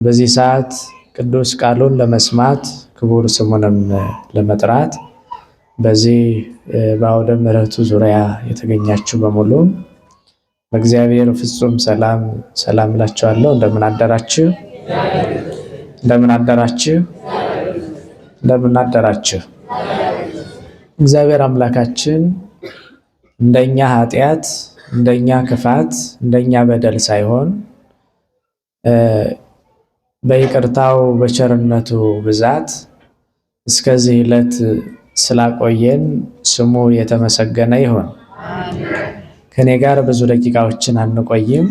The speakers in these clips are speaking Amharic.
በዚህ ሰዓት ቅዱስ ቃሉን ለመስማት ክቡር ስሙንም ለመጥራት በዚህ በአውደ ምሕረቱ ዙሪያ የተገኛችሁ በሙሉ በእግዚአብሔር ፍጹም ሰላም እላችኋለሁ። እንደምን አደራችሁ? እግዚአብሔር አምላካችን እንደኛ ኃጢአት፣ እንደኛ ክፋት፣ እንደኛ በደል ሳይሆን በይቅርታው በቸርነቱ ብዛት እስከዚህ ዕለት ስላቆየን ስሙ የተመሰገነ ይሁን። ከኔ ጋር ብዙ ደቂቃዎችን አንቆይም።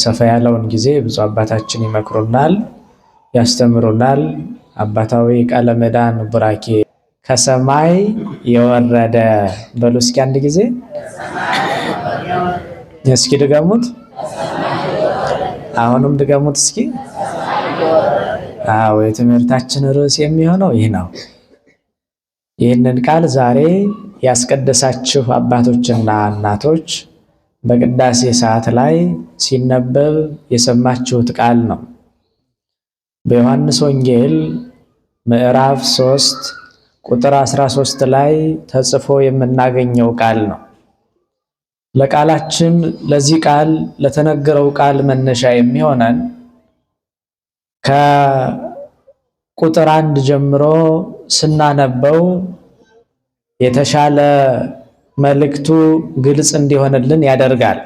ሰፋ ያለውን ጊዜ ብዙ አባታችን ይመክሩናል፣ ያስተምሩናል። አባታዊ ቃለ ምዕዳን ቡራኬ ከሰማይ የወረደ በሉ እስኪ አንድ ጊዜ እስኪ ድገሙት። አሁንም ድገሙት እስኪ። አዎ የትምህርታችን ርዕስ የሚሆነው ይህ ነው። ይህንን ቃል ዛሬ ያስቀደሳችሁ አባቶችና እናቶች በቅዳሴ ሰዓት ላይ ሲነበብ የሰማችሁት ቃል ነው። በዮሐንስ ወንጌል ምዕራፍ 3 ቁጥር 13 ላይ ተጽፎ የምናገኘው ቃል ነው። ለቃላችን ለዚህ ቃል ለተነገረው ቃል መነሻ የሚሆነን ከቁጥር 1 ጀምሮ ስናነበው የተሻለ መልእክቱ ግልጽ እንዲሆንልን ያደርጋል።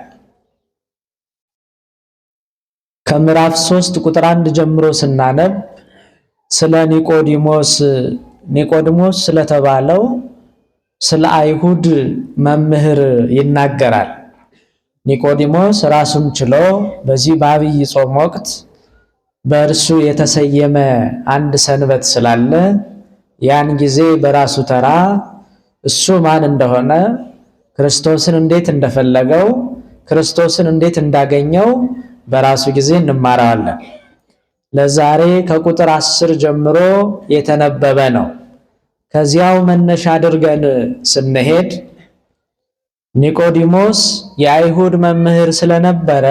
ከምዕራፍ 3 ቁጥር 1 ጀምሮ ስናነብ ስለ ኒቆዲሞስ ስለተባለው ስለ አይሁድ መምህር ይናገራል። ኒቆዲሞስ ራሱን ችሎ በዚህ በአብይ ጾም ወቅት በእርሱ የተሰየመ አንድ ሰንበት ስላለ ያን ጊዜ በራሱ ተራ እሱ ማን እንደሆነ፣ ክርስቶስን እንዴት እንደፈለገው፣ ክርስቶስን እንዴት እንዳገኘው በራሱ ጊዜ እንማራለን። ለዛሬ ከቁጥር 10 ጀምሮ የተነበበ ነው። ከዚያው መነሻ አድርገን ስንሄድ ኒቆዲሞስ የአይሁድ መምህር ስለነበረ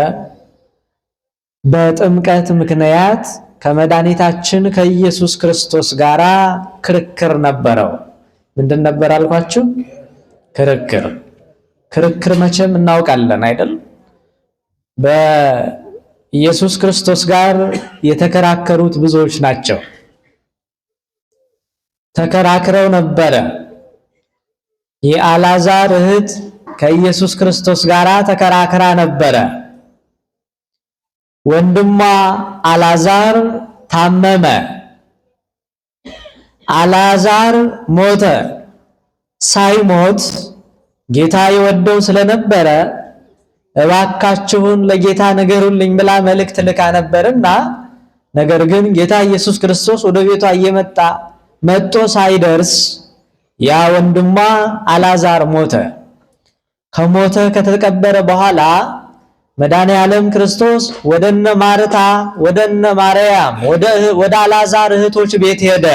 በጥምቀት ምክንያት ከመድኃኒታችን ከኢየሱስ ክርስቶስ ጋር ክርክር ነበረው። ምንድን ነበር አልኳችሁ? ክርክር መቼም እናውቃለን አይደል? በኢየሱስ ክርስቶስ ጋር የተከራከሩት ብዙዎች ናቸው። ተከራክረው ነበረ። የአልዓዛር እህት ከኢየሱስ ክርስቶስ ጋር ተከራክራ ነበረ። ወንድሟ አልዓዛር ታመመ። አልዓዛር ሞተ። ሳይሞት ጌታ ይወደው ስለነበረ እባካችሁን ለጌታ ንገሩልኝ ብላ መልእክት ልካ ነበርና፣ ነገር ግን ጌታ ኢየሱስ ክርስቶስ ወደ ቤቷ መጥቶ ሳይደርስ ያ ወንድሟ አልዓዛር ሞተ። ከሞተ ከተቀበረ በኋላ መድኃኔዓለም ክርስቶስ ወደነ ማርታ ወደነ ማርያም ወደ አልዓዛር እህቶች ቤት ሄደ።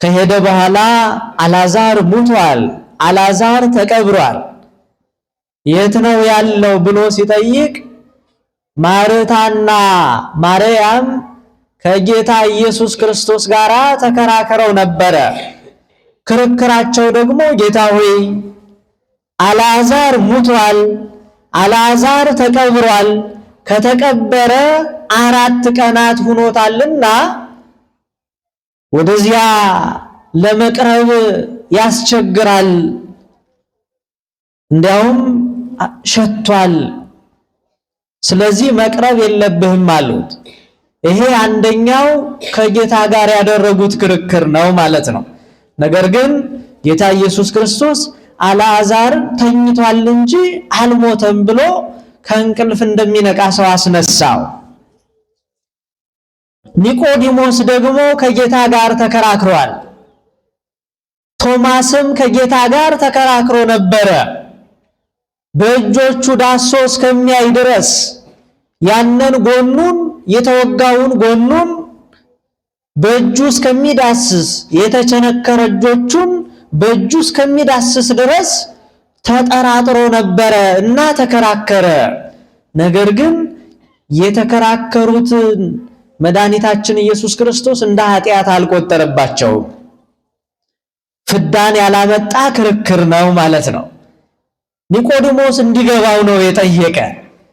ከሄደ በኋላ አልዓዛር ሙቷል፣ አልዓዛር ተቀብሯል። የት ነው ያለው ብሎ ሲጠይቅ ማርታና ማርያም ከጌታ ኢየሱስ ክርስቶስ ጋር ተከራክረው ነበረ። ክርክራቸው ደግሞ ጌታ ሆይ አልዓዛር ሙቷል፣ አልዓዛር ተቀብሯል፣ ከተቀበረ 4 ቀናት ሆኖታልና ወደዚያ ለመቅረብ ያስቸግራል፣ እንዲያውም ሸቷል፣ ስለዚህ መቅረብ የለብህም አሉት። ይሄ አንደኛው ከጌታ ጋር ያደረጉት ክርክር ነው ማለት ነው። ነገር ግን ጌታ ኢየሱስ ክርስቶስ አልዓዛር ተኝቷል እንጂ አልሞተም ብሎ ከእንቅልፍ እንደሚነቃ ሰው አስነሳው። ኒቆዲሞስ ደግሞ ከጌታ ጋር ተከራክሯል። ቶማስም ከጌታ ጋር ተከራክሮ ነበረ። በእጆቹ ዳሶ እስከሚያይ ድረስ ያንን ጎኑን የተወጋውን ጎኑን በእጁ እስከሚዳስስ የተቸነከረ እጆቹን በእጁ እስከሚዳስስ ድረስ ተጠራጥሮ ነበረ እና ተከራከረ። ነገር ግን የተከራከሩትን መድኃኒታችን ኢየሱስ ክርስቶስ እንደ ኃጢአት አልቆጠረባቸውም። ፍዳን ያላመጣ ክርክር ነው ማለት ነው። ኒቆዲሞስ እንዲገባው ነው የጠየቀ።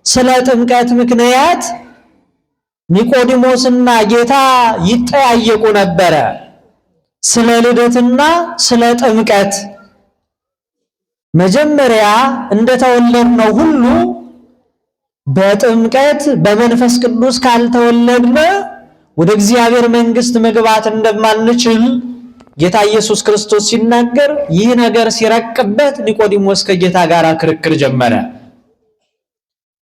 ስለ ጥምቀት ምክንያት ኒቆዲሞስና ጌታ ይጠያየቁ ነበረ። ስለ ልደትና ስለ ጥምቀት መጀመሪያ እንደተወለድነው ሁሉ በጥምቀት በመንፈስ ቅዱስ ካልተወለድነ ወደ እግዚአብሔር መንግሥት መግባት እንደማንችል ጌታ ኢየሱስ ክርስቶስ ሲናገር ይህ ነገር ሲረቅበት ኒቆዲሞስ ከጌታ ጋር ክርክር ጀመረ።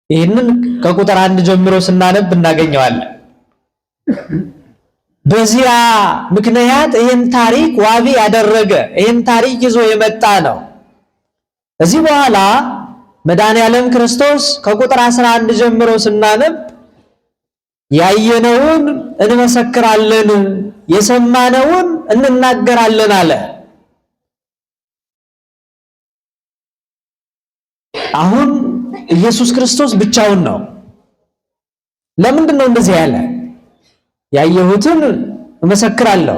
ይህንን ከቁጥር 1 ጀምሮ ስናነብ እናገኘዋለን። በዚያ ምክንያት ይህን ታሪክ ዋቢ ያደረገ ይህን ታሪክ ይዞ የመጣ ነው። እዚህ በኋላ መድኃኔዓለም ክርስቶስ ከቁጥር 11 ጀምሮ ስናነብ ያየነውን እንመሰክራለን፣ የሰማነውን እንናገራለን አለ። አሁን ኢየሱስ ክርስቶስ ብቻውን ነው። ለምንድን ነው እንደዚህ ያለ? ያየሁትን እመሰክራለሁ፣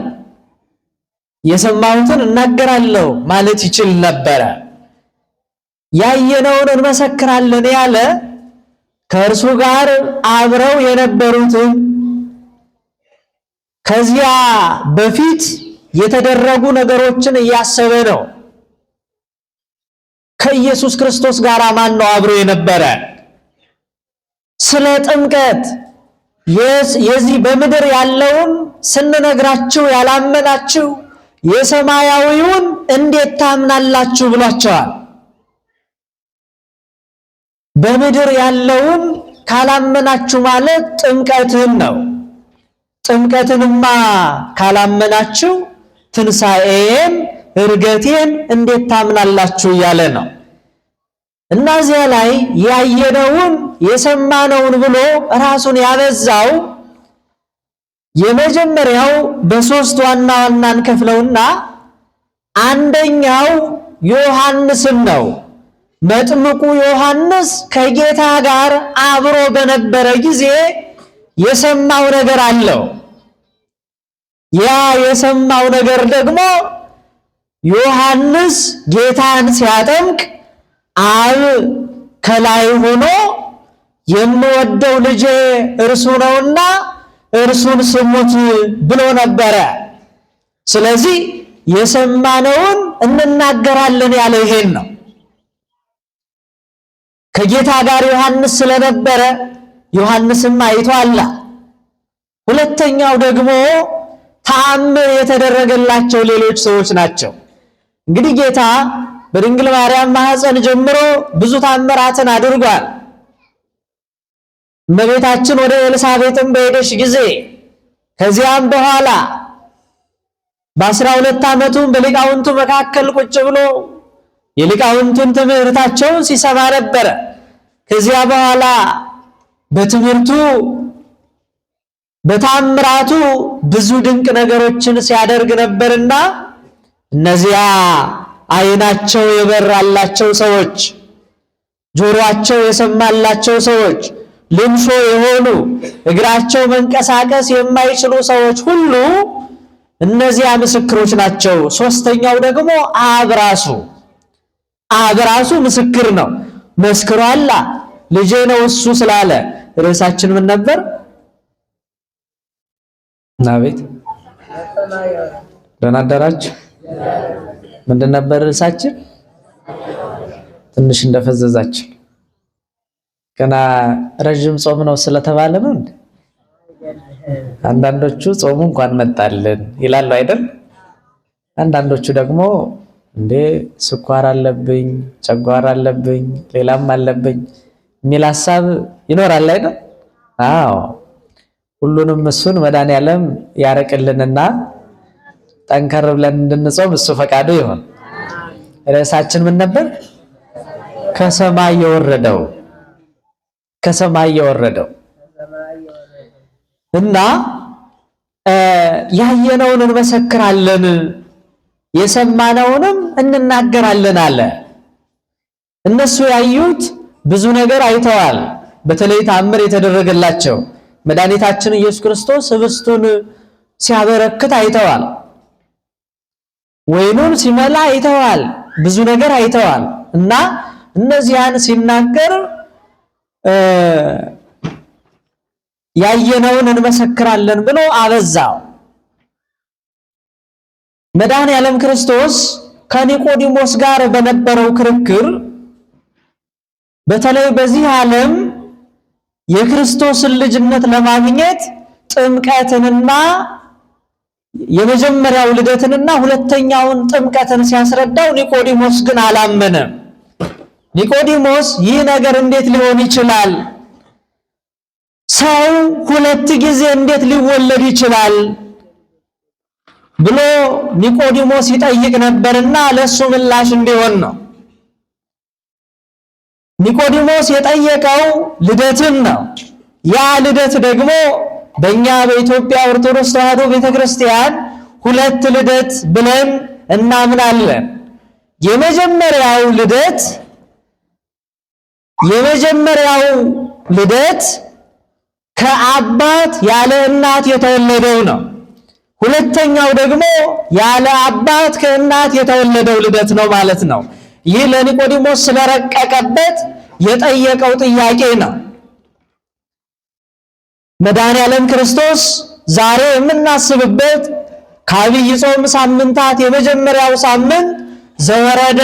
የሰማሁትን እናገራለሁ ማለት ይችል ነበረ። ያየነውን እንመሰክራለን ያለ ከእርሱ ጋር አብረው የነበሩትን ከዚያ በፊት የተደረጉ ነገሮችን እያሰበ ነው። ከኢየሱስ ክርስቶስ ጋር ማን ነው አብሮ የነበረ? ስለ ጥምቀት የዚህ በምድር ያለውን ስንነግራችሁ ያላመናችሁ የሰማያዊውን እንዴት ታምናላችሁ ብሏቸዋል። በምድር ያለውን ካላመናችሁ ማለት ጥምቀትን ነው። ጥምቀትንማ ካላመናችሁ ትንሣኤን እርገቴን እንዴት ታምናላችሁ እያለ ነው። እና እዚያ ላይ ያየነውን የሰማነውን ብሎ ራሱን ያበዛው የመጀመሪያው በሶስት ዋና ዋና እንከፍለውና አንደኛው ዮሐንስን ነው። መጥምቁ ዮሐንስ ከጌታ ጋር አብሮ በነበረ ጊዜ የሰማው ነገር አለው። ያ የሰማው ነገር ደግሞ ዮሐንስ ጌታን ሲያጠምቅ አብ ከላይ ሆኖ የምወደው ልጄ እርሱ ነውና እርሱን ስሙት ብሎ ነበረ። ስለዚህ የሰማነውን እንናገራለን ያለው ይሄን ነው። ከጌታ ጋር ዮሐንስ ስለነበረ ዮሐንስም አይቷል። ሁለተኛው ደግሞ ተአምር የተደረገላቸው ሌሎች ሰዎች ናቸው። እንግዲህ ጌታ በድንግል ማርያም ማኅፀን ጀምሮ ብዙ ተአምራትን አድርጓል። እመቤታችን ወደ ኤልሳቤጥም በሄደች ጊዜ ከዚያም በኋላ በ12 ዓመቱም በሊቃውንቱ መካከል ቁጭ ብሎ የሊቃውንቱን ትምህርታቸውን ሲሰማ ነበረ። ከዚያ በኋላ በትምህርቱ በታምራቱ ብዙ ድንቅ ነገሮችን ሲያደርግ ነበርና እነዚያ ዓይናቸው የበራላቸው ሰዎች፣ ጆሮአቸው የሰማላቸው ሰዎች፣ ልምሾ የሆኑ እግራቸው መንቀሳቀስ የማይችሉ ሰዎች ሁሉ እነዚያ ምስክሮች ናቸው። ሶስተኛው ደግሞ አብ ራሱ ምስክር ነው። መስክሯል። ልጄ ነው እሱ ስላለ ርዕሳችን ምን ነበር? ናቤት ደህና አደራችሁ። ምንድን ነበር ርዕሳችን? ትንሽ እንደፈዘዛችሁ ገና ረጅም ጾም ነው ስለተባለ ነው እንዴ? አንዳንዶቹ ጾሙ እንኳን መጣልን ይላሉ አይደል? አንዳንዶቹ ደግሞ እንዴ ስኳር አለብኝ፣ ጨጓራ አለብኝ፣ ሌላም አለብኝ የሚል ሐሳብ ይኖራል አይደል? አዎ ሁሉንም እሱን መድኃኔዓለም ያረቅልንና ጠንከር ብለን እንድንጾም እሱ ፈቃዱ ይሁን። ርዕሳችን ምን ነበር? ከሰማይ የወረደው እና ያየነውን እንመሰክራለን የሰማነውንም እንናገራለን አለ። እነሱ ያዩት ብዙ ነገር አይተዋል። በተለይ ተአምር የተደረገላቸው መድኃኒታችን ኢየሱስ ክርስቶስ ህብስቱን ሲያበረክት አይተዋል። ወይኑን ሲመላ አይተዋል። ብዙ ነገር አይተዋል እና እነዚያን ሲናገር ያየነውን እንመሰክራለን ብሎ አበዛው። መድኃኔዓለም ክርስቶስ ከኒቆዲሞስ ጋር በነበረው ክርክር በተለይ በዚህ ዓለም የክርስቶስን ልጅነት ለማግኘት ጥምቀትንና የመጀመሪያው ልደትንና ሁለተኛውን ጥምቀትን ሲያስረዳው ኒቆዲሞስ ግን አላመነም። ኒቆዲሞስ ይህ ነገር እንዴት ሊሆን ይችላል? ሰው ሁለት ጊዜ እንዴት ሊወለድ ይችላል? ብሎ ኒቆዲሞስ ይጠይቅ ነበርና ለሱ ምላሽ እንዲሆን ነው። ኒቆዲሞስ የጠየቀው ልደትን ነው። ያ ልደት ደግሞ በእኛ በኢትዮጵያ ኦርቶዶክስ ተዋሕዶ ቤተክርስቲያን ሁለት ልደት ብለን እናምናለን። የመጀመሪያው ልደት ከአባት ያለ እናት የተወለደው ነው። ሁለተኛው ደግሞ ያለ አባት ከእናት የተወለደው ልደት ነው ማለት ነው። ይህ ለኒቆዲሞስ ስለረቀቀበት የጠየቀው ጥያቄ ነው። መድኃኔዓለም ክርስቶስ ዛሬ የምናስብበት ከዐቢይ ጾም ሳምንታት የመጀመሪያው ሳምንት ዘወረደ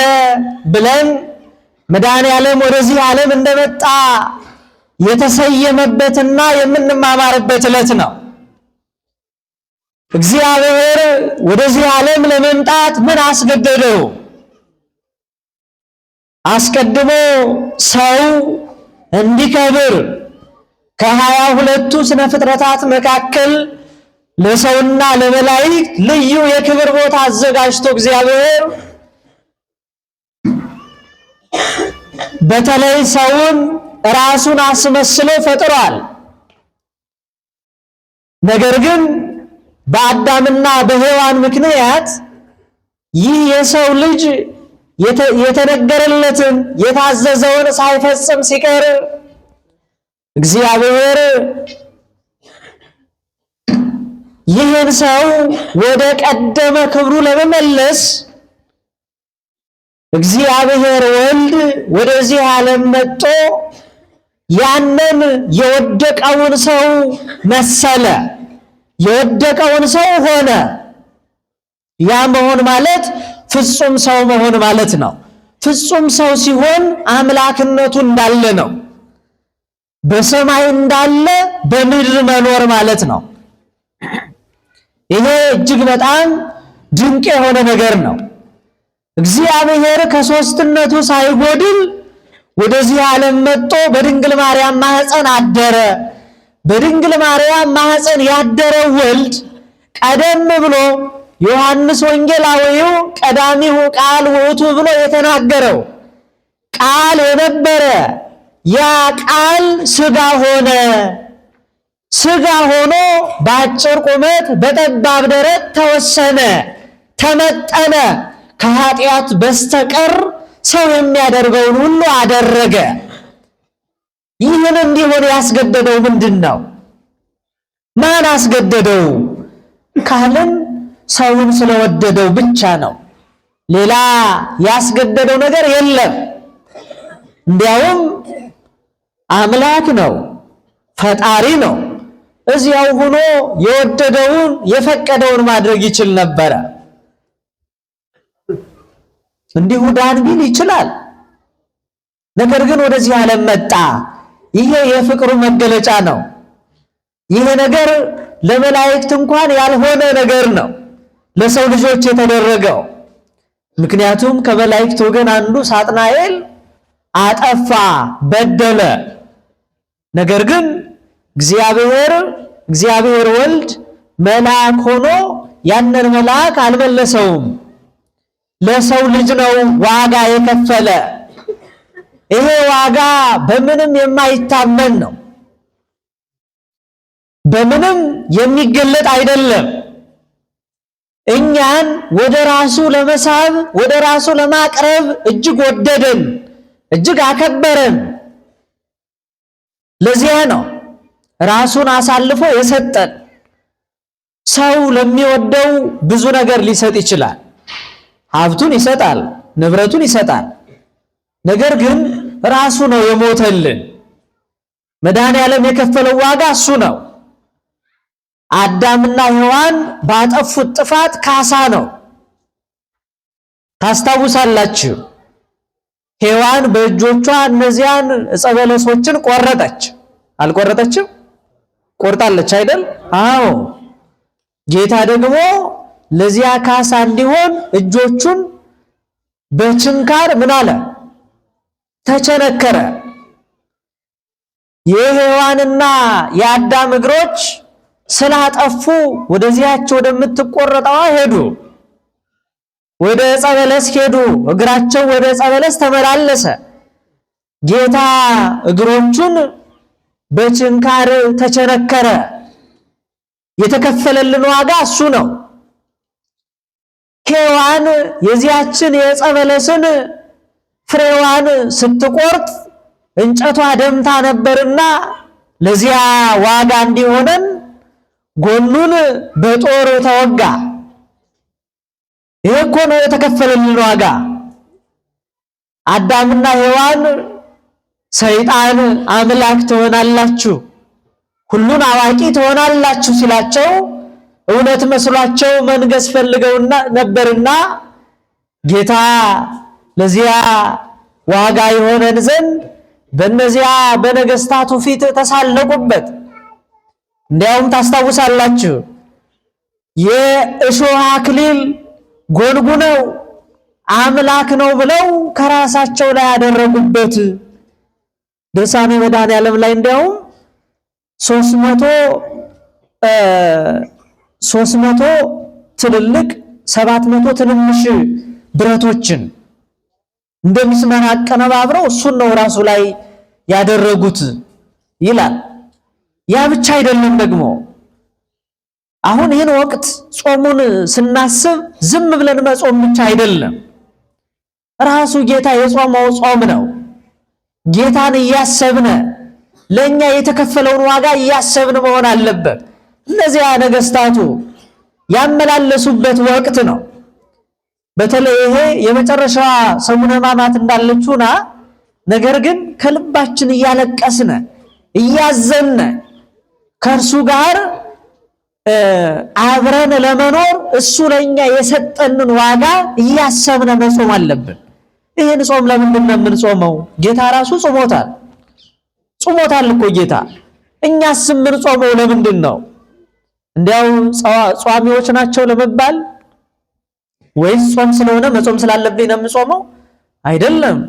ብለን መድኃኔዓለም ወደዚህ ዓለም እንደመጣ የተሰየመበትና የምንማማርበት ዕለት ነው። እግዚአብሔር ወደዚህ ዓለም ለመምጣት ምን አስገደደው? አስቀድሞ ሰው እንዲከብር ከ22ቱ ስነ ፍጥረታት መካከል ለሰውና ለመላእክት ልዩ የክብር ቦታ አዘጋጅቶ እግዚአብሔር በተለይ ሰውን ራሱን አስመስሎ ፈጥሯል። ነገር ግን በአዳምና በሔዋን ምክንያት ይህ የሰው ልጅ የተነገረለትን የታዘዘውን ሳይፈጽም ሲቀር እግዚአብሔር ይህን ሰው ወደ ቀደመ ክብሩ ለመመለስ እግዚአብሔር ወልድ ወደዚህ ዓለም መጥቶ ያንን የወደቀውን ሰው መሰለ። የወደቀውን ሰው ሆነ። ያ መሆን ማለት ፍጹም ሰው መሆን ማለት ነው። ፍጹም ሰው ሲሆን አምላክነቱ እንዳለ ነው። በሰማይ እንዳለ በምድር መኖር ማለት ነው። ይሄ እጅግ በጣም ድንቅ የሆነ ነገር ነው። እግዚአብሔር ከሦስትነቱ ሳይጎድል ወደዚህ ዓለም መጥቶ በድንግል ማርያም ማኅፀን አደረ። በድንግል ማርያም ማኅፀን ያደረው ወልድ ቀደም ብሎ ዮሐንስ ወንጌላዊው ቀዳሚሁ ቃል ውእቱ ብሎ የተናገረው ቃል የነበረ ያ ቃል ሥጋ ሆነ። ሥጋ ሆኖ በአጭር ቁመት በጠባብ ደረት ተወሰነ፣ ተመጠነ። ከኃጢአት በስተቀር ሰው የሚያደርገውን ሁሉ አደረገ። ይህን እንዲሆን ያስገደደው ምንድን ነው? ማን አስገደደው ካልን ሰውን ስለወደደው ብቻ ነው። ሌላ ያስገደደው ነገር የለም። እንዲያውም አምላክ ነው፣ ፈጣሪ ነው። እዚያው ሆኖ የወደደውን የፈቀደውን ማድረግ ይችል ነበረ። እንዲሁ ዳን ቢል ይችላል። ነገር ግን ወደዚህ ዓለም መጣ። ይሄ የፍቅሩ መገለጫ ነው። ይሄ ነገር ለመላእክት እንኳን ያልሆነ ነገር ነው ለሰው ልጆች የተደረገው። ምክንያቱም ከመላእክት ወገን አንዱ ሳጥናኤል አጠፋ፣ በደለ። ነገር ግን እግዚአብሔር ወልድ መልአክ ሆኖ ያንን መልአክ አልመለሰውም። ለሰው ልጅ ነው ዋጋ የከፈለ። ይሄ ዋጋ በምንም የማይታመን ነው። በምንም የሚገለጥ አይደለም። እኛን ወደ ራሱ ለመሳብ ወደ ራሱ ለማቅረብ እጅግ ወደደን፣ እጅግ አከበረን። ለዚያ ነው ራሱን አሳልፎ የሰጠን። ሰው ለሚወደው ብዙ ነገር ሊሰጥ ይችላል። ሀብቱን ይሰጣል፣ ንብረቱን ይሰጣል። ነገር ግን ራሱ ነው የሞተልን። መድኃኔዓለም የከፈለው ዋጋ እሱ ነው። አዳምና ሔዋን ባጠፉት ጥፋት ካሳ ነው። ታስታውሳላችሁ። ሔዋን በእጆቿ እነዚያን ዕፀ በለሶችን ቆረጠች። አልቆረጠችም? ቆርጣለች አይደል? አዎ። ጌታ ደግሞ ለዚያ ካሳ እንዲሆን እጆቹን በችንካር ምን አለ? ተቸነከረ። የሔዋንና የአዳም እግሮች ስላጠፉ ወደዚያች ወደምትቆረጠዋ ሄዱ። ወደ ዕፀ በለስ ሄዱ። እግራቸው ወደ ዕፀ በለስ ተመላለሰ። ጌታ እግሮቹን በችንካር ተቸነከረ። የተከፈለልን ዋጋ እሱ ነው። ሔዋን የዚያችን የዕፀ በለስን ፍሬዋን ስትቆርጥ እንጨቷ ደምታ ነበርና ለዚያ ዋጋ እንዲሆነን ጎኑን በጦር ተወጋ። ይሄ እኮ ነው የተከፈለልን ዋጋ። አዳምና ሔዋን ሰይጣን አምላክ ትሆናላችሁ፣ ሁሉን አዋቂ ትሆናላችሁ ሲላቸው እውነት መስሏቸው መንገስ ፈልገውና ነበርና ጌታ ለዚያ ዋጋ የሆነን ዘንድ በእነዚያ በነገስታቱ ፊት ተሳለቁበት። እንዲያውም ታስታውሳላችሁ የእሾህ አክሊል ጎንጉነው አምላክ ነው ብለው ከራሳቸው ላይ ያደረጉበት። ድርሳነ መድኃኔዓለም ላይ እንዲያውም 300 ትልልቅ 700 ትንንሽ ብረቶችን እንደሚስማር አቀነባብረው እሱን ነው ራሱ ላይ ያደረጉት ይላል። ያ ብቻ አይደለም ደግሞ አሁን ይህን ወቅት ጾሙን ስናስብ ዝም ብለን መጾም ብቻ አይደለም። ራሱ ጌታ የጾመው ጾም ነው። ጌታን እያሰብነ ለኛ የተከፈለውን ዋጋ እያሰብን መሆን አለበት። እነዚያ ነገስታቱ ያመላለሱበት ወቅት ነው። በተለይ ይሄ የመጨረሻዋ ሰሙነ ሕማማት እንዳለችውና ነገር ግን ከልባችን እያለቀስነ እያዘነ ከእርሱ ጋር አብረን ለመኖር እሱ ለኛ የሰጠንን ዋጋ እያሰብነ መጾም አለብን። ይሄን ጾም ለምንድን ነው የምንጾመው? ጌታ ራሱ ጾሞታል እኮ ጌታ። እኛስ የምንጾመው ለምንድን ነው? እንዲያው ጿሚዎች ናቸው ለመባል ወይስ ጾም ስለሆነ መጾም ስላለብኝ ነው የምጾመው? አይደለም።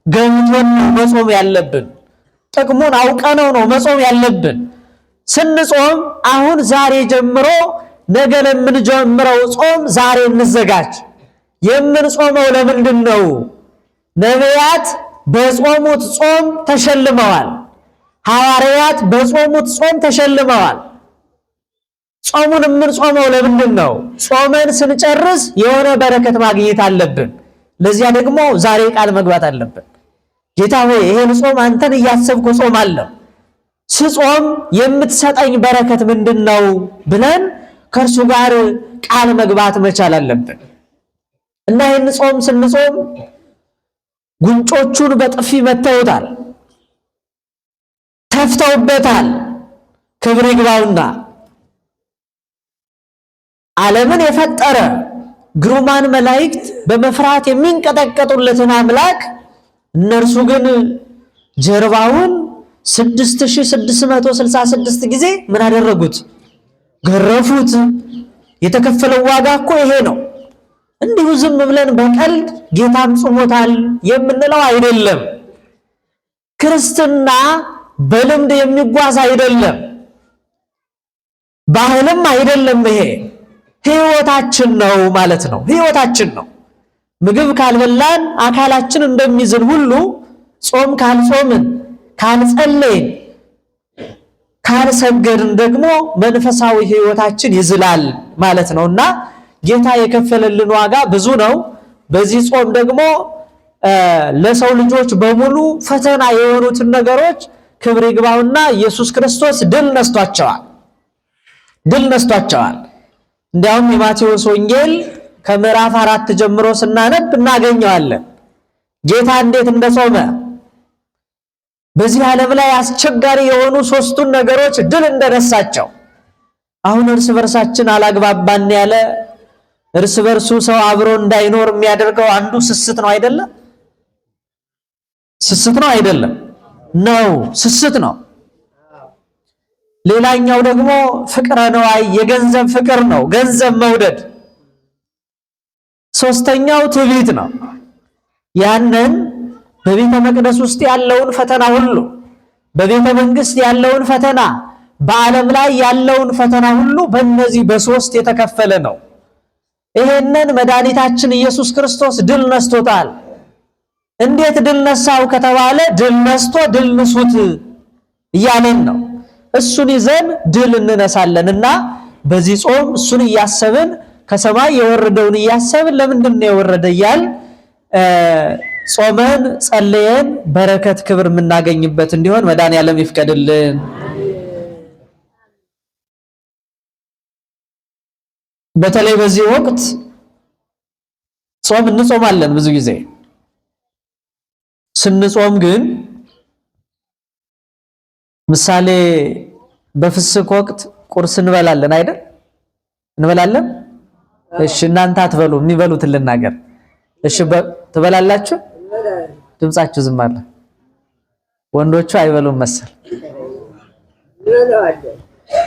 ገብቶን መጾም ያለብን፣ ጥቅሙን አውቀነው ነው መጾም ያለብን። ስንጾም አሁን ዛሬ ጀምሮ ነገ ለምንጀምረው ጾም ዛሬ እንዘጋጅ። የምንጾመው ለምንድን ነው? ነቢያት በጾሙት ጾም ተሸልመዋል። ሐዋርያት በጾሙት ጾም ተሸልመዋል። ጾሙን የምንጾመው ለምንድን ነው? ጾመን ስንጨርስ የሆነ በረከት ማግኘት አለብን። ለዚያ ደግሞ ዛሬ ቃል መግባት አለብን። ጌታ ሆይ ይሄን ጾም አንተን እያሰብኩ ጾማለሁ፣ ስጾም የምትሰጠኝ በረከት ምንድን ነው ብለን ከእርሱ ጋር ቃል መግባት መቻል አለብን። እና ይህን ጾም ስንጾም ጉንጮቹን በጥፊ መተውታል፣ ተፍተውበታል። ክብር ይግባውና ዓለምን የፈጠረ ግሩማን መላእክት በመፍራት የሚንቀጠቀጡለትን አምላክ እነርሱ ግን ጀርባውን 6666 ጊዜ ምን አደረጉት? ገረፉት። የተከፈለው ዋጋ እኮ ይሄ ነው። እንዲሁ ዝም ብለን በቀልድ ጌታም ጾሞታል የምንለው አይደለም። ክርስትና በልምድ የሚጓዝ አይደለም፣ ባህልም አይደለም። ይሄ ሕይወታችን ነው ማለት ነው። ሕይወታችን ነው። ምግብ ካልበላን አካላችን እንደሚዝል ሁሉ ጾም ካልጾምን፣ ካልጸለይን፣ ካልሰገድን ደግሞ መንፈሳዊ ሕይወታችን ይዝላል ማለት ነውና ጌታ የከፈለልን ዋጋ ብዙ ነው። በዚህ ጾም ደግሞ ለሰው ልጆች በሙሉ ፈተና የሆኑትን ነገሮች ክብር ይግባውና ኢየሱስ ክርስቶስ ድል ነስቷቸዋል። እንዲያውም የማቴዎስ ወንጌል ከምዕራፍ 4 ጀምሮ ስናነብ እናገኘዋለን ጌታ እንዴት እንደጾመ በዚህ ዓለም ላይ አስቸጋሪ የሆኑ ሶስቱን ነገሮች ድል እንደነሳቸው። አሁን እርስ በርሳችን አላግባባን ያለ እርስ በርሱ ሰው አብሮ እንዳይኖር የሚያደርገው አንዱ ስስት ነው አይደለም? ስስት ነው። ሌላኛው ደግሞ ፍቅረ ነዋይ የገንዘብ ፍቅር ነው፣ ገንዘብ መውደድ። ሶስተኛው ትዕቢት ነው። ያንን በቤተ መቅደስ ውስጥ ያለውን ፈተና ሁሉ፣ በቤተ መንግስት ያለውን ፈተና፣ በዓለም ላይ ያለውን ፈተና ሁሉ በእነዚህ በሶስት የተከፈለ ነው። ይሄንን መድኃኒታችን ኢየሱስ ክርስቶስ ድል ነስቶታል። እንዴት ድል ነሳው ከተባለ ድል ነስቶ ድል ንሱት እያለን ነው። እሱን ይዘን ድል እንነሳለንና በዚህ ጾም እሱን እያሰብን ከሰማይ የወረደውን እያሰብን ለምንድን ነው የወረደ እያል ጾመን ጸልየን በረከት ክብር የምናገኝበት እንዲሆን መድኃኔዓለም ይፍቀድልን። በተለይ በዚህ ወቅት ጾም እንጾማለን። ብዙ ጊዜ ስንጾም ግን ምሳሌ በፍስክ ወቅት ቁርስ እንበላለን አይደል? እንበላለን። እሺ እናንተ አትበሉ፣ የሚበሉትን ልናገር። እሺ ትበላላችሁ? ድምጻችሁ ዝም አለ። ወንዶቹ አይበሉም መሰል፣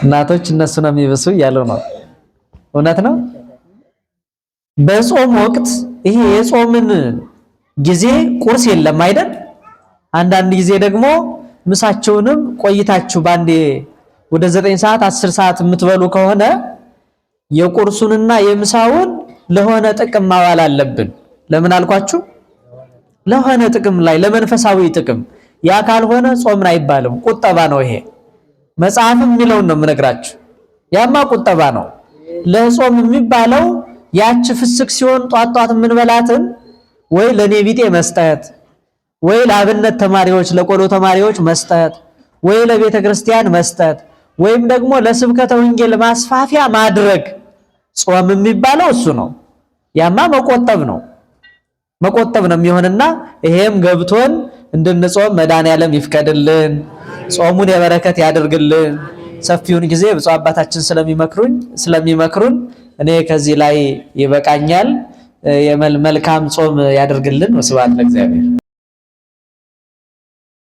እናቶች እነሱ ነው የሚበሱ እያሉ ነው። እውነት ነው። በጾም ወቅት ይሄ የጾምን ጊዜ ቁርስ የለም አይደል? አንዳንድ ጊዜ ደግሞ ምሳቸውንም ቆይታችሁ ባንዴ ወደ 9 ሰዓት 10 ሰዓት የምትበሉ ከሆነ የቁርሱንና የምሳውን ለሆነ ጥቅም ማዋል አለብን። ለምን አልኳችሁ? ለሆነ ጥቅም ላይ፣ ለመንፈሳዊ ጥቅም። ያ ካልሆነ ጾምን አይባልም፣ ቁጠባ ነው። ይሄ መጽሐፍም የሚለውን ነው የምነግራችሁ። ያማ ቁጠባ ነው። ለጾም የሚባለው ያች ፍስክ ሲሆን ጧት የምንበላትን ወይ ለኔ ቢጤ መስጠት፣ ወይ ለአብነት ተማሪዎች ለቆሎ ተማሪዎች መስጠት፣ ወይ ለቤተ ክርስቲያን መስጠት፣ ወይም ደግሞ ለስብከተ ወንጌል ማስፋፊያ ማድረግ። ጾም የሚባለው እሱ ነው። ያማ መቆጠብ ነው የሚሆንና ይሄም ገብቶን እንድንጾም መድኃኔዓለም ይፍቀድልን። ጾሙን የበረከት ያደርግልን። ሰፊውን ጊዜ ብፁዕ አባታችን ስለሚመክሩን እኔ ከዚህ ላይ ይበቃኛል። የመልካም ጾም ያደርግልን። ወስብሐት ለእግዚአብሔር።